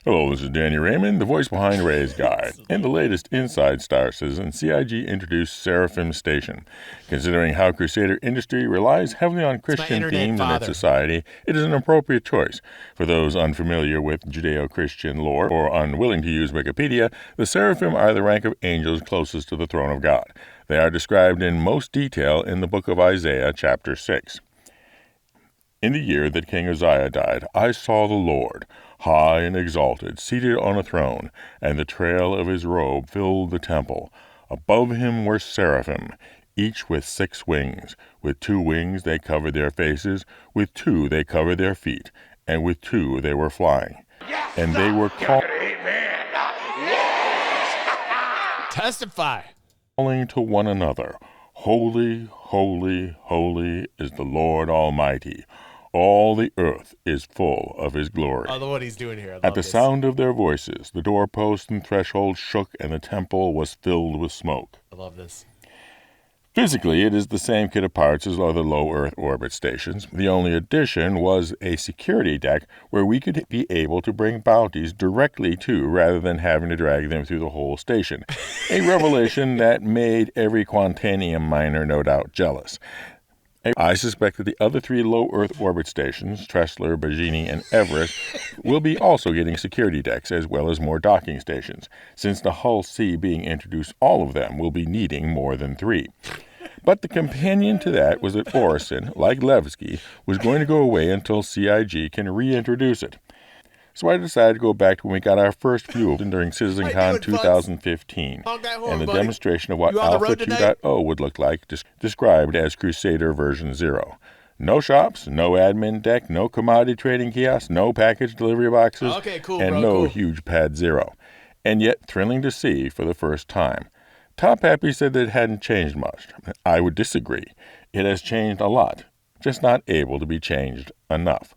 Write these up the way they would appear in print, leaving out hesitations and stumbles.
Hello, this is Danny Raymond, the voice behind Ray's Guide. In the latest Inside Star Citizen, CIG introduced Seraphim Station. Considering how Crusader industry relies heavily on Christian themes in its society, it is an appropriate choice. For those unfamiliar with Judeo-Christian lore or unwilling to use Wikipedia, the Seraphim are the rank of angels closest to the throne of God. They are described in most detail in the book of Isaiah, chapter 6. In the year that King Uzziah died, I saw the Lord, high and exalted, seated on a throne, and the trail of his robe filled the temple. Above him were seraphim, each with 6 wings. With 2 wings they covered their faces, with 2 they covered their feet, and with 2 they were flying. Yes, and they were calling Testify. Calling to one another, Holy, holy, holy is the Lord Almighty. All the earth is full of his glory. I love what he's doing here. At the sound of their voices, the doorpost and threshold shook, and the temple was filled with smoke. I love this. Physically, it is the same kit of parts as other low Earth orbit stations. The only addition was a security deck where we could be able to bring bounties directly to rather than having to drag them through the whole station. A revelation that made every Quantanium miner no doubt jealous. I suspect that the other 3 low Earth orbit stations, Tressler, Bagini, and Everest, will be also getting security decks as well as more docking stations. Since the Hull C being introduced, all of them will be needing more than 3. But the companion to that was that Orison, like Levski, was going to go away until CIG can reintroduce it. So I decided to go back to when we got our first fuel during CitizenCon 2015, and the demonstration of what Alpha 2.0 would look like, described as Crusader version 0. No shops, no admin deck, no commodity trading kiosks, no package delivery boxes, and no huge pad 0. And yet thrilling to see for the first time. Top Happy said that it hadn't changed much. I would disagree. It has changed a lot, just not able to be changed enough.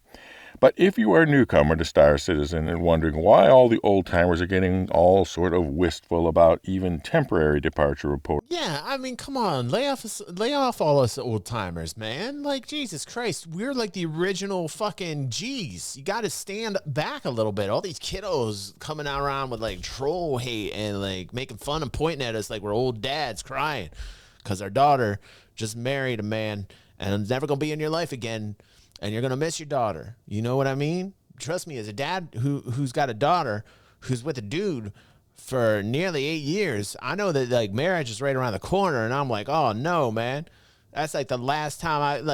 But if you are a newcomer to Star Citizen and wondering why all the old-timers are getting all sort of wistful about even temporary departure reports... Yeah, I mean, come on. Lay off all us old-timers, man. Like, Jesus Christ, we're like the original fucking G's. You got to stand back a little bit. All these kiddos coming around with, like, troll hate and, like, making fun and pointing at us like we're old dads crying because our daughter just married a man and is never going to be in your life again. And you're going to miss your daughter. You know what I mean? Trust me, as a dad who's got a daughter who's with a dude for nearly 8 years, I know that, like, marriage is right around the corner, and I'm like, oh, no, man. That's, like, the last time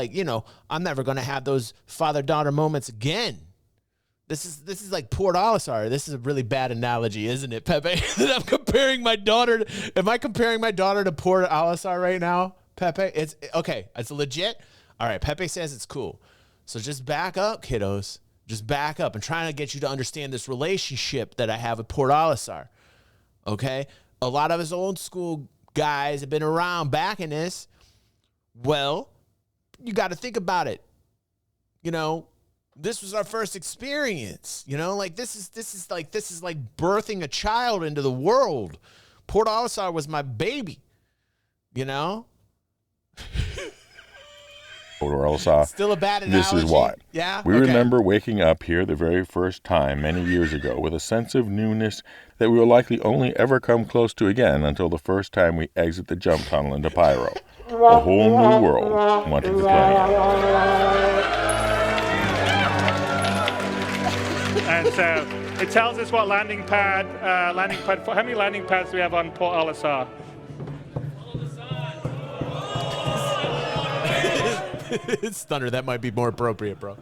I'm never going to have those father-daughter moments again. This is like Port Olisar. This is a really bad analogy, isn't it, Pepe? That I'm comparing my daughter. Am I comparing my daughter to Port Olisar right now, Pepe? It's okay. It's legit. All right, Pepe says it's cool. So just back up, kiddos. Just back up. I'm trying to get you to understand this relationship that I have with Port Olisar. Okay? A lot of us old school guys have been around back in this. Well, you got to think about it. You know, this was our first experience. You know, like this is like birthing a child into the world. Port Olisar was my baby. You know? Still a bad analogy. This is why. Yeah? We remember waking up here the very first time many years ago with a sense of newness that we will likely only ever come close to again until the first time we exit the jump tunnel into Pyro. A whole new world wanted to play in. And so it tells us what landing pad, how many landing pads do we have on Port Olisar? It's Thunder. That might be more appropriate, bro.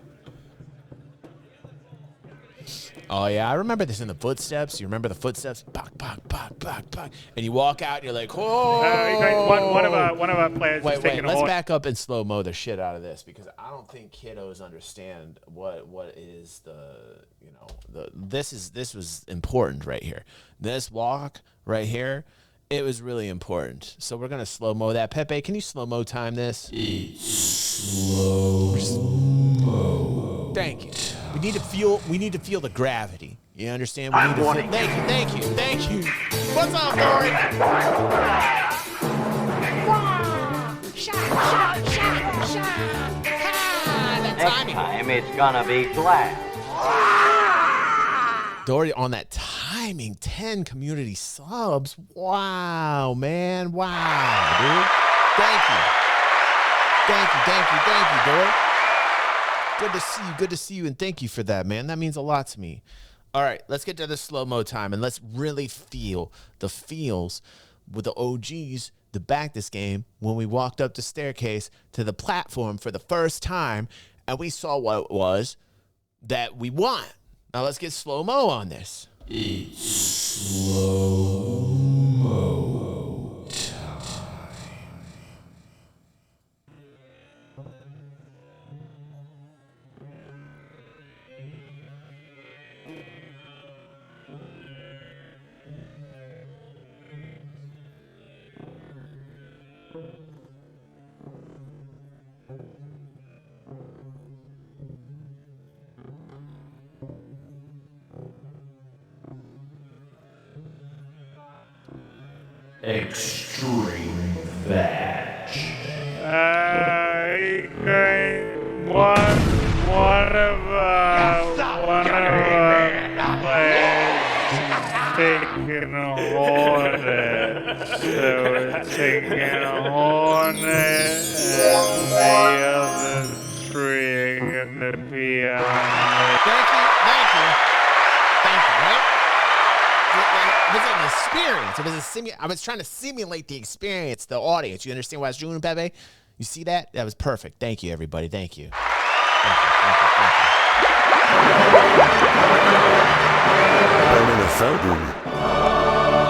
Oh, yeah. I remember this in the footsteps. You remember the footsteps? Bok, bok, bok, bok, bok. And you walk out and you're like, oh. One of our players is taking a let's back up and slow-mo the shit out of this because I don't think kiddos understand what is this was important right here. This walk right here, it was really important. So we're going to slow-mo that. Pepe, can you slow-mo time this? Slow-mo. Thank you. We need to feel the gravity. You understand? Thank you. What's up, Lori? Next time it's gonna be glass. Dory on that timing, 10 community subs. Wow, man. Wow, dude. Thank you. Thank you, Dory. Good to see you, and thank you for that, man. That means a lot to me. All right, let's get to the slow-mo time, and let's really feel the feels with the OGs to back this game when we walked up the staircase to the platform for the first time, and we saw what it was that we won. Now let's get slow-mo on this. It's slow-mo time. Extreme Batch. One of players taking a hornet. So we're taking a hornet and the other three are gonna be on it. Thank you, right? It was an experience. I was trying to simulate the experience, the audience. You understand what I was doing, Pepe? You see that? That was perfect. Thank you, everybody. Thank you.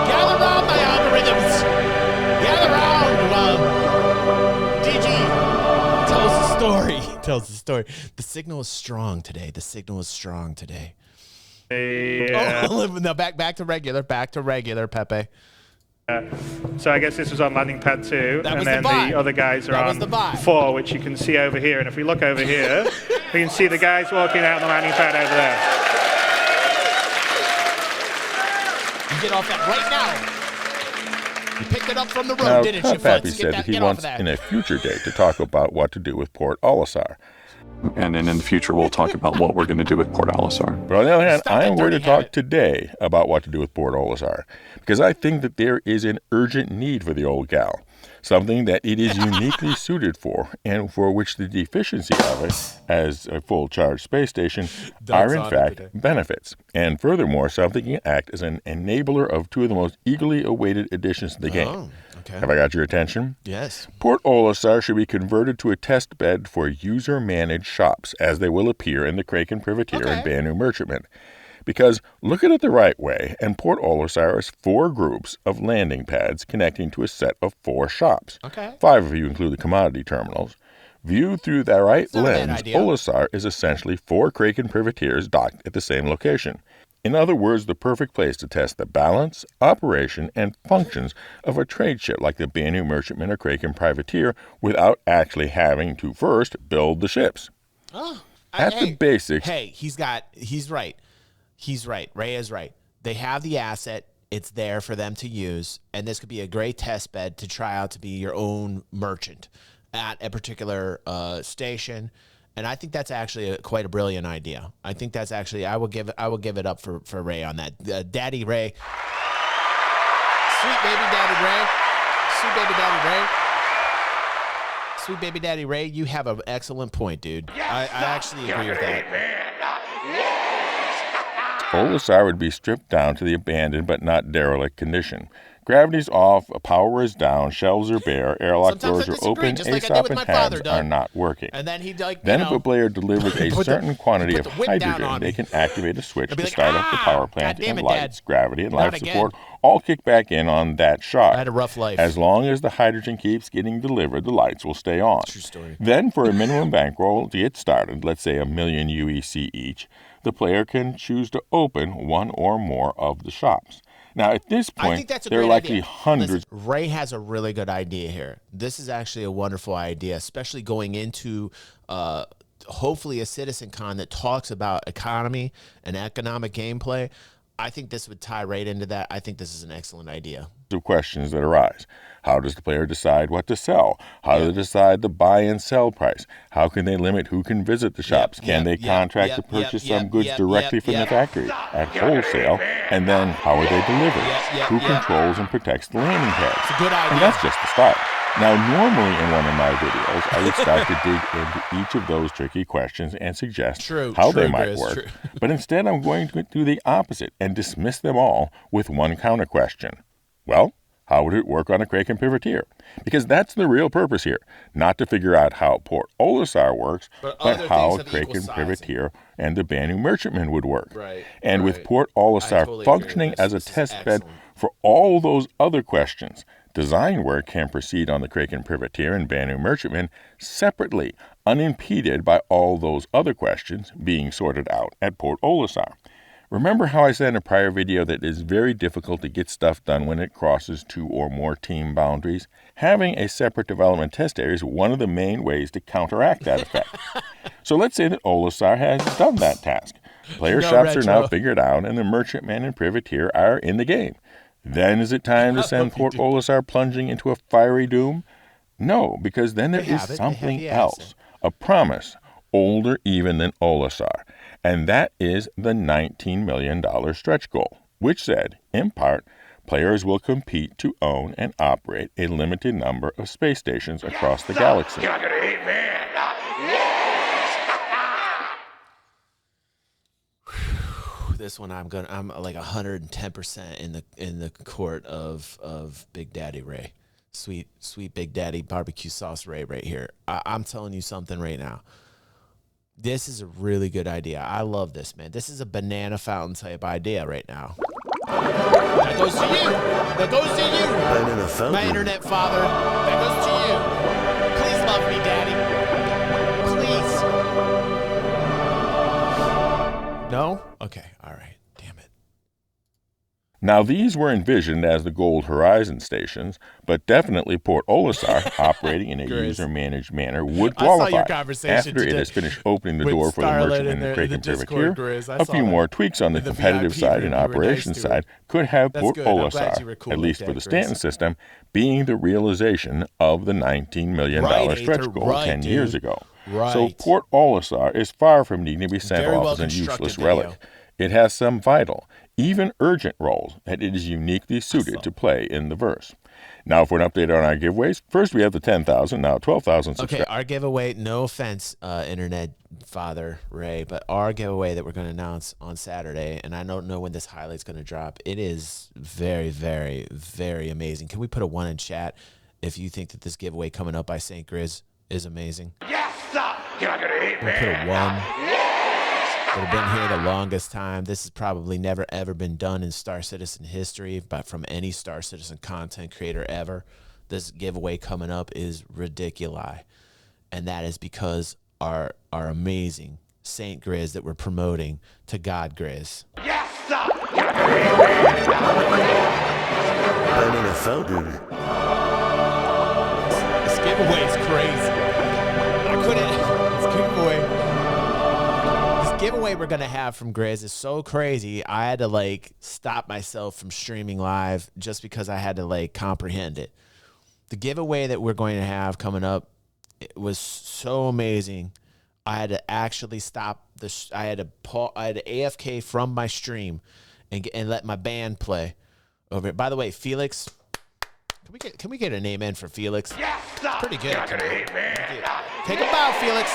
Gather round, my algorithms. Gather round. DG tells the story. The signal is strong today. Yeah. Oh, no, back to regular, Pepe. So I guess this was on landing pad 2, and then the other guys are on 4, which you can see over here. And if we look over here, we can see the guys walking out on the landing pad over there. You get off that right now. You picked it up from the road, didn't you, Pappy Futz? said that he wants in a future date to talk about what to do with Port Olisar. And then in the future, we'll talk about what we're going to do with Port Olisar. But on the other hand, I am going to talk today about what to do with Port Olisar, because I think that there is an urgent need for the old gal, something that it is uniquely suited for, and for which the deficiency of it, as a full-charge space station, are in fact benefits. And furthermore, something can act as an enabler of two of the most eagerly awaited additions to the game. Okay. Have I got your attention? Yes. Port Olisar should be converted to a test bed for user-managed shops, as they will appear in the Kraken Privateer and Banu Merchantman. Because look at it the right way, and Port Olisar is 4 groups of landing pads connecting to a set of 4 shops. 5 of you include the commodity terminals. Viewed through the right lens, Olisar is essentially 4 Kraken Privateers docked at the same location. In other words, the perfect place to test the balance, operation, and functions of a trade ship like the Banu Merchantman or Kraken Privateer without actually having to first build the ships. The basics. Hey, he's right. Ray is right. They have the asset. It's there for them to use. And this could be a great test bed to try out to be your own merchant at a particular station. And I think that's actually quite a brilliant idea. I think that's actually, I will give it up for Ray on that. Daddy Ray. Sweet baby Daddy Ray. Sweet baby Daddy Ray, you have an excellent point, dude. I actually agree with that. Olisar would be stripped down to the abandoned but not derelict condition. Gravity's off, power is down, shelves are bare, airlock doors are open, ASOP and tabs are not working. And then if a player delivers a certain quantity of hydrogen, they can activate a switch to start up the power plant, and lights, gravity, and life support all kick back in on that shot. I had a rough life. As long as the hydrogen keeps getting delivered, the lights will stay on. True story. Then, for a minimum bankroll to get started, let's say 1 million UEC each, the player can choose to open one or more of the shops. Now, at this point, there are likely hundreds. Listen, Ray has a really good idea here. This is actually a wonderful idea, especially going into hopefully a Citizen Con that talks about economy and economic gameplay. I think this would tie right into that. I think this is an excellent idea. of questions that arise. How does the player decide what to sell? How do they decide the buy and sell price? How can they limit who can visit the shops? Can they contract to purchase some goods directly from the factory at wholesale? And then how are they delivered? Who controls and protects the landing pads? It's a good idea. And that's just the start. Now, normally in one of my videos, I would start to dig into each of those tricky questions and suggest how they might work. But instead, I'm going to do the opposite and dismiss them all with one counter question. Well, how would it work on a Kraken privateer? Because that's the real purpose here. Not to figure out how Port Olisar works, but how a Kraken privateer and the Banu merchantman would work. And with Port Olisar functioning as a test bed for all those other questions, design work can proceed on the Kraken privateer and Banu merchantman separately, unimpeded by all those other questions being sorted out at Port Olisar. Remember how I said in a prior video that it is very difficult to get stuff done when it crosses 2 or more team boundaries? Having a separate development test area is one of the main ways to counteract that effect. So let's say that Olisar has done that task. Player shops are now figured out and the merchantman and privateer are in the game. Then is it time to send Port Olisar plunging into a fiery doom? No, because then there is something else, a promise, older even than Olisar, and that is the $19 million stretch goal, which said, in part, players will compete to own and operate a limited number of space stations across the galaxy. This one I'm like 110% in the court of Big Daddy Ray. Sweet Big Daddy barbecue sauce Ray right here. I'm telling you something right now. This is a really good idea. I love this, man. This is a banana fountain type idea right now. That goes to you. That goes to you. Banana fountain. My internet father. That goes to you. Please love me, Daddy. Please. No? Okay. All right. Damn it. Now, these were envisioned as the Gold Horizon stations, but definitely Port Olisar, operating in a user-managed manner, would qualify after it has finished opening the door for the merchant and the Kraken privateer. A few more tweaks on the competitive side and operations side could have Port Olisar, at least for the Stanton system, being the realization of the $19 million stretch goal 10 years ago. So Port Olisar is far from needing to be sent off as a useless relic. It has some vital, even urgent roles that it is uniquely suited to play in the verse. Now for an update on our giveaways, first we have the 10,000, now 12,000 subscribers. Okay, our giveaway, no offense, internet father Ray, but our giveaway that we're going to announce on Saturday, and I don't know when this highlight's going to drop, it is very, very, very amazing. Can we put a 1 in chat if you think that this giveaway coming up by St. Grizz is amazing? Yes, sir! You're not going to hate me! We'll put a 1. That have been here the longest time. This has probably never ever been done in Star Citizen history, but from any Star Citizen content creator ever. This giveaway coming up is ridiculous, and that is because our amazing Saint Grizz that we're promoting to God Grizz. Yes, sir! Banana fountain. This giveaway is crazy. I couldn't. This giveaway we're gonna have from Grizz is so crazy. I had to like stop myself from streaming live just because I had to like comprehend it. The giveaway that we're going to have coming up, it was so amazing. I had to actually stop I had to AFK from my stream and let my band play over it. By the way, Felix, can we get a name in for Felix? Yes, pretty good. Take a bow, Felix.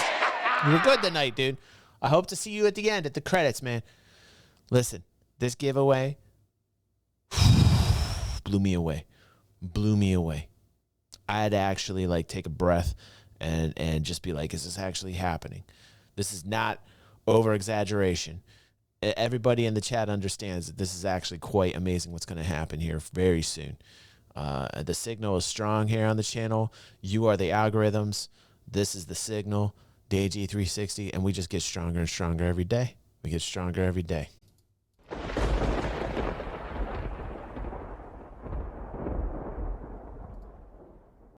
You were good tonight, dude. I hope to see you at the end, at the credits, man. Listen, this giveaway blew me away. I had to actually like take a breath and just be like, is this actually happening? This is not over-exaggeration. Everybody in the chat understands that this is actually quite amazing what's going to happen here very soon. The signal is strong here on the channel. You are the algorithms. This is the signal. DG360, and we just get stronger and stronger every day. We get stronger every day.